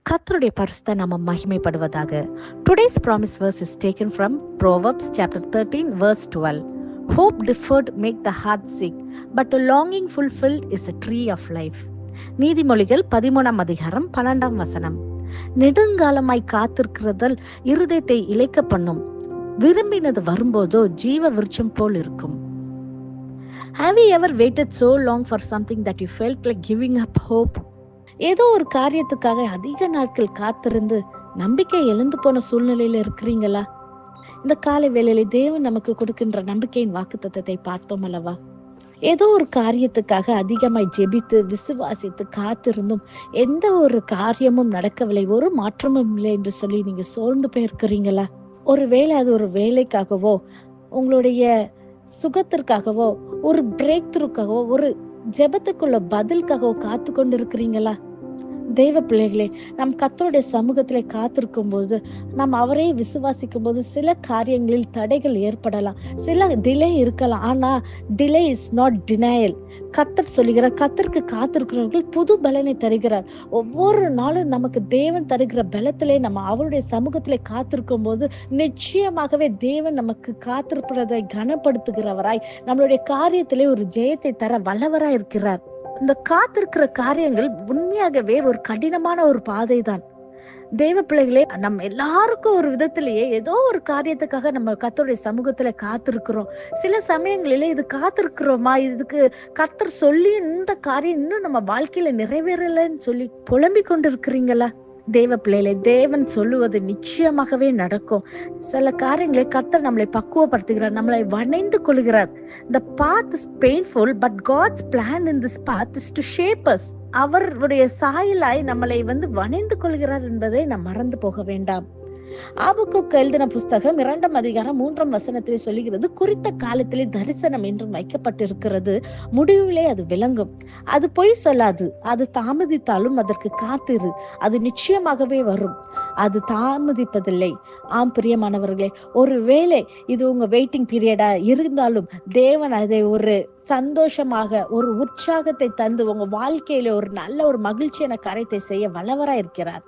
கர்த்தருடைய பரிசுத்த நாமம் மகிமைப்படுவதாக. Today's promise verse is taken from Proverbs chapter 13 verse 12. Hope deferred make the heart sick, but a longing fulfilled is a tree of life. நீதிமொழிகள் 13 அதிகாரம் 12 வசனம். நெடுங்காலமாய் காத்திருக்கிறதால் இருதயத்தை இளைக்க பண்ணும், விரும்பினது வரும்போதோ ஜீவ விருட்சம் போல் இருக்கும். Have you ever waited so long for something that you felt like giving up hope? ஏதோ ஒரு காரியத்துக்காக அதிக நாட்கள் காத்திருந்து நம்பிக்கை எழுந்து போன சூழ்நிலையில இருக்கிறீங்களா? இந்த காலை வேளையில தேவன் நமக்கு கொடுக்கின்ற நம்பிக்கையின் வாக்குத்தத்தத்தை பார்த்தோம் அல்லவா? ஏதோ ஒரு காரியத்துக்காக அதிகமாய் ஜெபித்து விசுவாசித்து காத்திருந்தும் எந்த ஒரு காரியமும் நடக்கவில்லை, ஒரு மாற்றமும் இல்லை என்று சொல்லி நீங்க சோர்ந்து போயிருக்கிறீங்களா? ஒருவேளை அது ஒரு வேலைக்காகவோ, உங்களுடைய சுகத்திற்காகவோ, ஒரு பிரேக் த்ரூக்காகவோ, ஒரு ஜெபத்துக்குள்ள பதிலுக்காகவோ காத்து கொண்டு இருக்கிறீங்களா? தெய்வ பிள்ளைகளே, நம் கர்த்தருடைய சமூகத்திலே காத்திருக்கும் போது, நாம் அவரே விசுவாசிக்கும் போது சில காரியங்களில் தடைகள் ஏற்படலாம், சில டிலே இருக்கலாம். ஆனா டிலே இஸ் நாட் டினையல். கர்த்தர் சொல்லுகிறார், கர்த்தருக்கு காத்திருக்கிறவர்கள் புது பலனை தருகிறார். ஒவ்வொரு நாளும் நமக்கு தேவன் தருகிற பலத்திலே நம்ம அவருடைய சமூகத்திலே காத்திருக்கும் போது நிச்சயமாகவே தேவன் நமக்கு காத்திருப்பதை கனப்படுத்துகிறவராய், நம்மளுடைய காரியத்திலே ஒரு ஜெயத்தை தர வல்லவராய் இருக்கிறார். இந்த காத்திருக்கிற காரியங்கள் உண்மையாகவே ஒரு கடினமான ஒரு பாதை தான். தெய்வ பிள்ளைகளே, நம்ம எல்லாருக்கும் ஒரு விதத்திலேயே ஏதோ ஒரு காரியத்துக்காக நம்ம கர்த்தருடைய சமூகத்துல காத்திருக்கிறோம். சில சமயங்களிலே இது காத்திருக்கிறோமா, இதுக்கு கர்த்தர் சொல்லி இந்த காரியம் இன்னும் நம்ம வாழ்க்கையில நிறைவேறலைன்னு சொல்லி புலம்பிக் கொண்டு இருக்கிறீங்களா? தேவ பிள்ளைகளே, தேவன் சொல்லுவது நிச்சயமாகவே நடக்கும். சில காரியங்களை கர்த்தர் நம்மளை பக்குவப்படுத்துகிறார், நம்மளை வணைந்து கொள்கிறார். The path is painful, but God's plan in this path is to shape us. அவருடைய சாயலாய் நம்மளை வணைந்து கொள்கிறார் என்பதை நாம் மறந்து போக வேண்டாம். ஆபக்குக்கு எழுதின புஸ்தகம் 2 அதிகாரம் 3 வசனத்திலே சொல்லுகிறது, குறித்த காலத்திலே தரிசனம் என்றும் வைக்கப்பட்டிருக்கிறது, முடிவிலே அது விளங்கும். அது பொய் சொல்லாது, அது தாமதித்தாலும் அதற்கு காத்திரு, அது நிச்சயமாகவே வரும், அது தாமதிப்பதில்லை. ஆம் பிரியமானவர்களே, ஒருவேளை இது உங்க வெயிட்டிங் பீரியடா இருந்தாலும் தேவன் அதை ஒரு சந்தோஷமாக, ஒரு உற்சாகத்தை தந்து உங்க வாழ்க்கையில ஒரு நல்ல ஒரு மகிழ்ச்சியான காரியத்தை செய்ய வல்லவராய் இருக்கிறார்.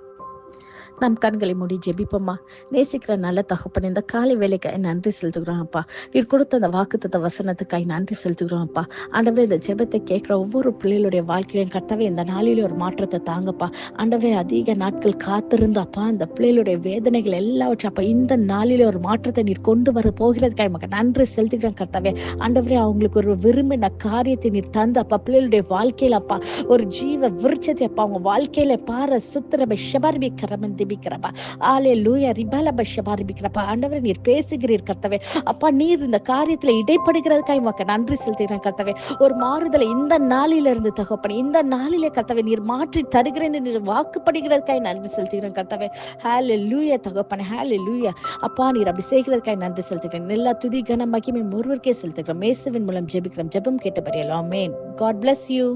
நம் கண்களை மூடி ஜெபிப்போமா. நேசிக்கிற நல்ல தகப்பன், இந்த காலை வேலைக்காய் நன்றி செலுத்துகிறோம் அப்பா. நீர் கொடுத்த அந்த வாக்குத்தத்த வசனத்துக்காய் நன்றி செலுத்துகிறோம் அப்பா. ஆண்டவரே, இந்த ஜெபத்தை கேட்கிற ஒவ்வொரு பிள்ளைகளுடைய வாழ்க்கையிலும் கர்த்தாவே இந்த நாளிலே ஒரு மாற்றத்தை தாங்கப்பா. ஆண்டவரே, அதிக நாட்கள் காத்திருந்து அப்பா அந்த பிள்ளைகளுடைய வேதனைகள் எல்லாவற்றும் அப்பா இந்த நாளிலே ஒரு மாற்றத்தை நீர் கொண்டு வர போகிறதுக்காய் மக்க நன்றி செலுத்துகிறோம் கர்த்தாவே. ஆண்டவரே, அவங்களுக்கு ஒரு விரும்பின காரியத்தை நீர் தந்து அப்பா பிள்ளைகளுடைய வாழ்க்கையில அப்பா ஒரு ஜீவ விருட்சத்தை அப்பா அவங்க வாழ்க்கையில பார சுத்திரபை ஷபார்பி கரமன் திபிக்கிறப்பா. ஹல்லேலூயா ரிபலப ஷபார்பிக்கிறப்பா. ஆண்டவரே, நீர் பேசுகிறீர் கர்த்தாவே. அப்பா நீர் இந்த காரியத்துல இடைப்படுகிறதுக்காய் மக்க நன்றி செலுத்துகிறேன் கர்த்தாவே. ஒரு மாறுதலை இந்த நாளில இருந்து தகப்பனே, இந்த நாளிலே கர்த்தாவே நீர் மாற்றி தருகிறேன் என்று வாக்குப்படுகிறதுக்காய் நன்றி செலுத்துகிறேன் கர்த்தாவே. ஹல்லேலூயா தகப்பனே, ஹல்லேலூயா. அப்பா நீர் அப்படி செய்கிறதுக்காய் நன்றி செலுத்துகிறேன். எல்லா துதி கன மகிமை ஒருவருக்கே செலுத்துகிறோம். இயேசுவின் மூலம் ஜெபிக்கிறோம். ஜெபம் கேட்டபடியால் ஆமென். God bless you.